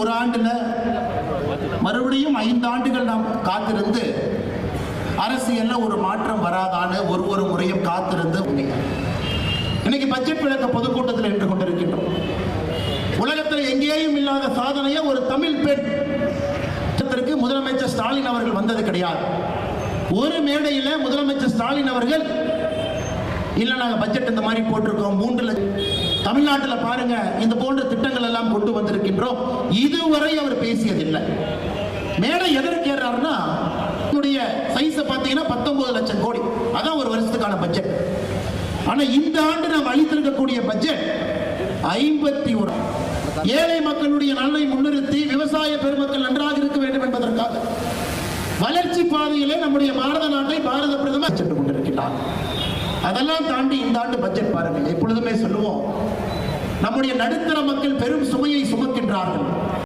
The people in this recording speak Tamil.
ஒரு ஆண்டுல மறுபடியும் 5 ஆண்டுகள் நாம் காத்திருந்து அரசியல்ல ஒரு மாற்றம் வராதான்னு ஒரு முறையும் காத்திருந்து இன்னைக்கு பட்ஜெட் விளக்க பொதுக்கூட்டத்தில் நின்று கொண்டிருக்கின்றோம். உலகத்தில் எங்கேயும் இல்லாத சாதனையை ஒரு தமிழ் பெண் முதலமைச்சர் ஸ்டாலின் அவர்கள் வந்தது கிடையாது. ஒரு மேடையில் முதலமைச்சர் ஸ்டாலின் அவர்கள் இல்ல நாங்க பட்ஜெட் இந்த மாதிரி போட்டிருக்கோம் 3 லட்சம் தமிழ்நாட்டில் பாருங்க இந்த போன்ற திட்டங்கள் எல்லாம் கொண்டு வந்திருக்கின்றோம் இதுவரை அவர் பேசியதில்லை. மேடை எதற்கு ஏறாருன்னா சைஸ் பார்த்தீங்கன்னா 19 லட்சம் கோடி, அதான் ஒரு வருஷத்துக்கான பட்ஜெட். ஆனா இந்த ஆண்டு நாம் அளித்திருக்கக்கூடிய பட்ஜெட் 51. ஏழை மக்களுடைய நலனை முன்னிறுத்தி விவசாய பெருமக்கள் நன்றாக இருக்க வேண்டும் என்பதற்காக வளர்ச்சி பாதையிலே நம்முடைய பாரத நாட்டை பாரத பிரதமர் சென்று கொண்டிருக்கிறார். அதெல்லாம் தாண்டி இந்த ஆண்டு பட்ஜெட் பாருங்கள். எப்பொழுதுமே சொல்லுவோம் நம்முடைய நடுத்தர மக்கள் பெரும் சுமையை சுமக்கின்றார்கள்.